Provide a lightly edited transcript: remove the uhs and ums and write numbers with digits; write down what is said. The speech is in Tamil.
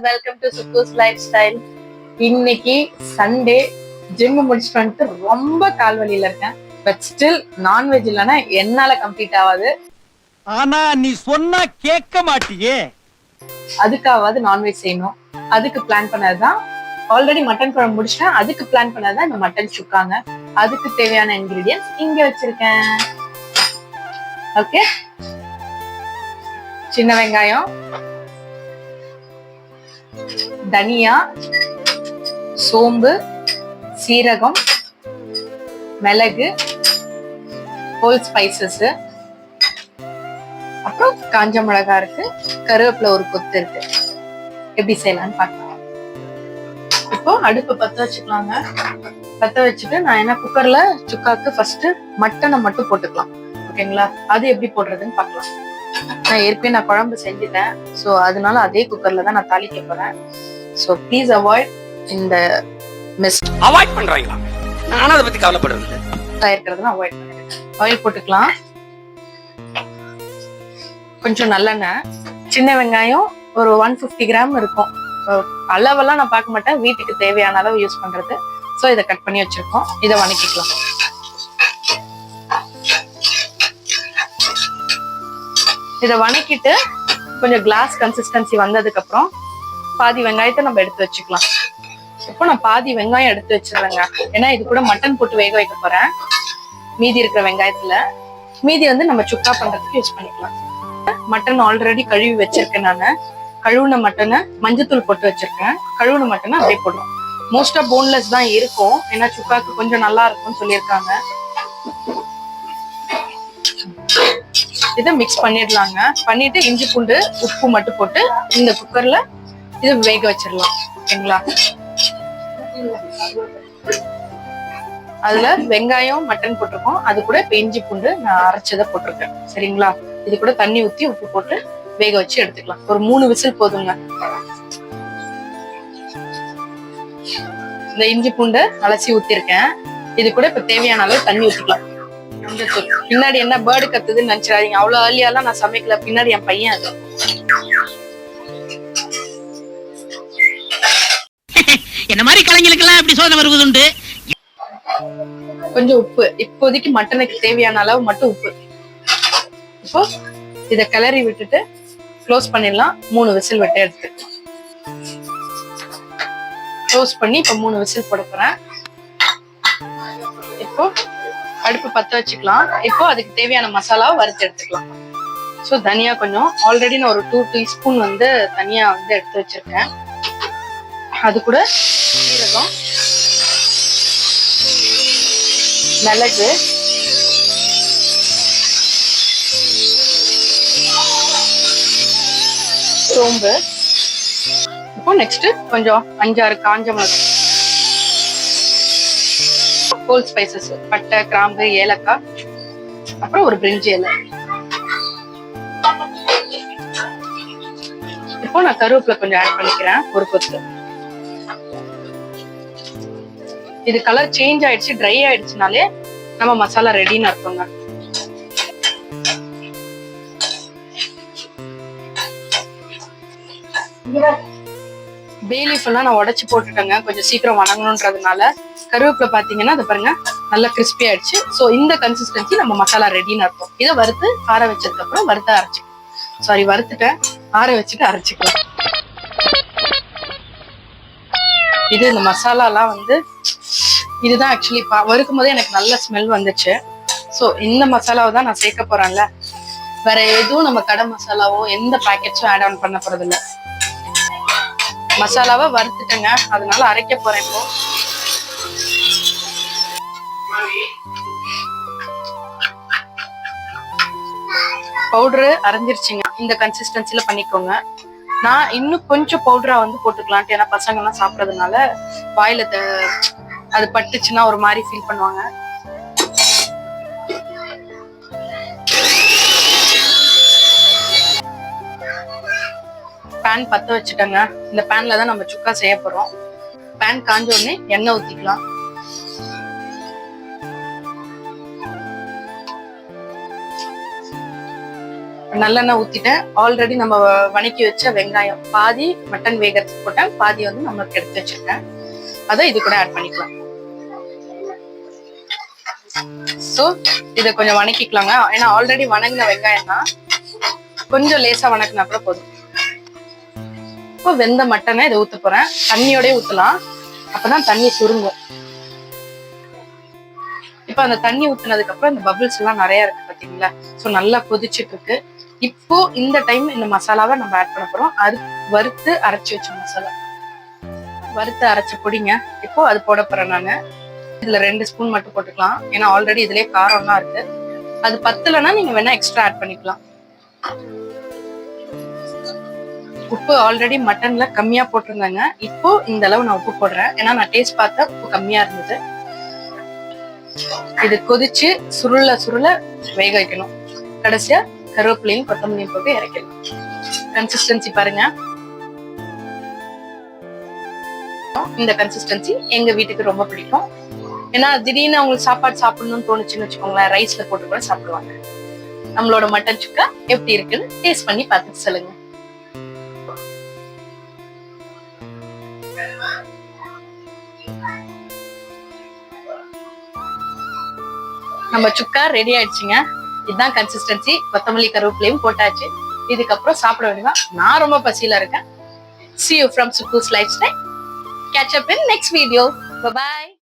Everyone, welcome to Sukku's lifestyle. இன்னைக்கு சண்டே, ஜிம் முடிச்சுட்டு வந்துட்டு ரொம்ப கால்வலியில இருக்கேன். பட் ஸ்டில் நான்வெஜ் இல்லைன்னா என்னால கம்ப்ளீட் ஆகாது. ஆனா நீ சொன்னா கேட்க மாட்டியே. அதுக்காவது நான்வெஜ் செய்யணும். அதுக்கு பிளான் பண்ணதுதான். ஆல்ரெடி மட்டன் குழம்பு முடிச்சிட்டேன். அதுக்கு பிளான் பண்ணதுதான் இந்த மட்டன் சுக்காங்க. அதுக்கு தேவையான இன்கிரீடியன்ஸ் இங்க வச்சிருக்கேன். ஓகே, சின்ன வெங்காயம், தனியா, சோம்பு, சீரகம், மிளகு, ஹோல் ஸ்பைசஸ், அப்புறம் காஞ்ச மிளகா இருக்கு, கருவேப்பிலை ஒரு கொத்து இருக்கு. எப்படி செய்யலாம்னு பார்க்கலாம். இப்போ அடுப்பு பத்த வச்சுக்கலாங்க. பத்த வச்சுட்டு நான் என்ன குக்கர்ல சுக்காக்கு ஃபர்ஸ்ட் மட்டனை மட்டும் போட்டுக்கலாம். ஓகேங்களா? அது எப்படி போடுறதுன்னு பார்க்கலாம். நான் ஏற்கனவே குழம்பு செஞ்சுட்டேன். ஸோ அதனால அதே குக்கர்ல தான் நான் தாளிக்க போறேன். ஸோ ப்ளீஸ் அவாய்ட் இந்த மிஸ்டேக். அவாய்ட் பண்றீங்களா? நானும் அதை பத்தி கவலைப்படுறது இருக்கிறதுலாம் அவாய்ட் பண்ணிடுங்க. ஆயில் போட்டுக்கலாம். கொஞ்சம் நல்லெண்ணெய், சின்ன வெங்காயம் ஒரு 150 கிராம் இருக்கும். அளவெல்லாம் நான் பார்க்க மாட்டேன், வீட்டுக்கு தேவையான அளவு யூஸ் பண்றது. ஸோ இதை கட் பண்ணி வச்சிருக்கோம். இதை வணக்கிக்கலாம். இதை வணக்கிட்டு கொஞ்சம் கிளாஸ் கன்சிஸ்டன்சி வந்ததுக்கு அப்புறம் பாதி வெங்காயத்தை நம்ம எடுத்து வச்சுக்கலாம். இப்போ நான் பாதி வெங்காயம் எடுத்து வச்சிருவேங்க. ஏன்னா இது கூட மட்டன் போட்டு வேக வைக்க போறேன். மீதி இருக்கிற வெங்காயத்துல மீதி நம்ம சுக்கா பண்றதுக்கு யூஸ் பண்ணிக்கலாம். மட்டன் ஆல்ரெடி கழுவி வச்சிருக்கேன். நான் கழுவுன மட்டனை மஞ்சத்தூள் போட்டு வச்சிருக்கேன். கழுவுன மட்டனை அப்படியே போடுறோம். மோஸ்டா போன்லெஸ் தான் இருக்கும். ஏன்னா சுக்காக்கு கொஞ்சம் நல்லா இருக்கும்னு சொல்லியிருக்காங்க. இதை மிக்ஸ் பண்ணிடலாங்க. பண்ணிட்டு இஞ்சி பூண்டு உப்பு மட்டும் போட்டு இந்த குக்கர்ல இதை வேக வச்சிடலாம். ஓகேங்களா? அதுல வெங்காயம் மட்டன் போட்டிருக்கோம். அது கூட இப்ப இஞ்சி பூண்டு நான் அரைச்சதை போட்டிருக்கேன். சரிங்களா? இது கூட தண்ணி ஊத்தி உப்பு போட்டு வேக வச்சு எடுத்துக்கலாம். ஒரு 3 விசில் போதுங்க. இந்த இஞ்சி பூண்டு அலசி ஊத்திருக்கேன். இது கூட இப்ப தேவையான அளவு தண்ணி ஊத்திக்கலாம். பின்னாடி என்ன பேர்டு கத்துதுன்னு நினைச்சிடாதீங்க. அவ்வளவு ஏர்லியாலாம் நான் சமைக்கல. பின்னாடி என் பையன் அது. என்ன மாதிரி கலைஞர்களுக்கெல்லாம் எப்படி சோதனை வருவதுண்டு. கொஞ்சம் உப்பு, இப்போதைக்கு மட்டனுக்கு தேவையான அளவு மட்டும் உப்பு. இப்போ இத கிளறி விட்டுட்டு க்ளோஸ் பண்ணிடலாம். 3 விசில் விட்டு எடுத்து க்ளோஸ் பண்ணி இப்ப 3 விசில் போட போறேன். இப்போ அடுப்பு பத்த வச்சுக்கலாம். இப்போ அதுக்கு தேவையான மசாலாவை வறுத்து எடுத்துக்கலாம். ஸோ தனியா கொஞ்சம் ஆல்ரெடி நான் ஒரு 2 டீஸ்பூன் தனியா எடுத்து வச்சிருக்கேன். அது கூட சீரகம், மிளகு, சோம்பு. இப்போ நெக்ஸ்ட் கொஞ்சம் 5-6 காஞ்ச மிளகாய், ஹோல் ஸ்பைசஸ், பட்டை, கிராம்பு, ஏலக்காய், அப்புறம் ஒரு பிரிஞ்சி இலை. இப்போ நான் கருவேப்பிலை கொஞ்சம் ஆட் பண்ணிக்கிறேன், ஒரு கொத்து. இது கலர் சேஞ்ச் ஆயிடுச்சு, ட்ரை ஆயிடுச்சுனாலே நம்ம மசாலா ரெடின்னு அர்த்தங்க. பே லீஃப் எல்லாம் நான் உடைச்சு போட்டுட்டேங்க, கொஞ்சம் சீக்கிரம் வணங்கணுன்றதுனால. கருவேப்பிலை பாத்தீங்கன்னா அது பாருங்க நல்லா கிறிஸ்பி ஆயிடுச்சு. ஸோ இந்த கன்சிஸ்டன்சி நம்ம மசாலா ரெடின்னு அர்த்தம். இதை வறுத்து ஆற வச்சதுக்கு அப்புறம் வறுத்துட்டேன், ஆற வச்சுட்டு அரைச்சிக்கலாம். இது இந்த மசாலா எல்லாம் இதுதான் ஆக்சுவலி வறுக்கும் போதே எனக்கு நல்ல ஸ்மெல் வந்துச்சு. ஸோ இந்த மசாலாவை தான் நான் சேர்க்க போறேன்ல. வேற எதுவும் நம்ம கடை மசாலாவோ எந்த பேக்கெட்ஸும் ஆட் ஆன் பண்ண போறது இல்லை. மசாலாவை வறுத்துட்டேங்க, அதனால அரைக்க போறேன். இப்போ பவுடரு அரைஞ்சிருச்சுங்க. இந்த கன்சிஸ்டன்சில பண்ணிக்கோங்க. நான் இன்னும் கொஞ்சம் பவுடரா போட்டுக்கலான்ட்டு. ஏன்னா பசங்க எல்லாம் சாப்பிடறதுனால வாயில அது பட்டுச்சுன்னா ஒரு மாதிரி ஃபீல் பண்ணுவாங்க. பேன் பத்த வச்சுட்டேங்க. இந்த பேன்ல தான் நம்ம சுக்கா செய்ய போறோம். பேன் காஞ்ச உடனே எண்ணெய் ஊத்திக்கலாம். நல்லெண்ணெய் ஊத்திட்டேன். ஆல்ரெடி நம்ம வணக்கி வச்ச வெங்காயம் பாதி மட்டன் வேகத்துக்கு போட்டேன், பாதி வந்து நம்மளுக்கு எடுத்து வச்சிருக்கேன். அதை இது கூட ஆட் பண்ணிக்கலாம். சோ இத கொஞ்சம் வணக்கிக்கலாங்க. ஏன்னா ஆல்ரெடி வணங்கின வெங்காயம் தான், கொஞ்சம் லேசா வணக்கினா கூட போதும். இப்போ வெந்த மட்டனை இதை ஊத்த போறேன். தண்ணியோடய ஊத்தலாம், அப்பதான் தண்ணி சுருங்கும். இப்ப அந்த தண்ணி ஊத்துனதுக்கு அப்புறம் இந்த பபிள்ஸ் எல்லாம் நிறைய இருக்கு பாத்தீங்களா? சோ நல்லா கொதிச்சுட்டு இருக்கு. இப்போ இந்த டைம் இந்த மசாலாவை நம்ம ஆட் பண்ண போறோம். வறுத்து அரைச்சு வச்ச மசாலா, வறுத்து அரைச்ச பொடிங்க. இப்போ அது போட போறேன் நானு. இதுல 2 ஸ்பூன் மட்டும் போட்டுக்கலாம், ஏன்னா ஆல்ரெடி இதுலயே காரம்லாம் இருக்கு. அது பத்தலைன்னா நீங்க வேணா எக்ஸ்ட்ரா ஆட் பண்ணிக்கலாம். உப்பு ஆல்ரெடி மட்டன்ல கம்மியா போட்டிருந்தாங்க, இப்போ இந்த அளவு நான் உப்பு போடுறேன். ஏன்னா நான் டேஸ்ட் பார்த்தா உப்பு கம்மியா இருந்தது. இது கொதிச்சு சுருள சுருள வேக வைக்கணும். கடைசியா கருவேப்பிலையும் கொத்தமல்லியும் போட்டு இறக்கணும். கன்சிஸ்டன்சி பாருங்க, இந்த கன்சிஸ்டன்சி எங்க வீட்டுக்கு ரொம்ப பிடிக்கும். ஏன்னா திடீர்னு அவங்களுக்கு சாப்பாடு சாப்பிடணும்னு தோணுச்சுன்னு வச்சுக்கோங்களேன், ரைஸ்ல போட்டு கூட சாப்பிடுவாங்க. நம்மளோட மட்டன் சுக்கா எப்படி இருக்குன்னு டேஸ்ட் பண்ணி பார்த்துட்டு சொல்லுங்க. நம்ம சுக்கா ரெடி ஆயிடுச்சுங்க. இதுதான் கன்சிஸ்டன்சி. கொத்தமல்லி கருவேப்பிலையும் போட்டாச்சு. இதுக்கப்புறம் சாப்பிட வேண்டியதான். நான் ரொம்ப பசியில இருக்கேன். See you from Suku's Lifestyle. Catch up in next video. Bye bye.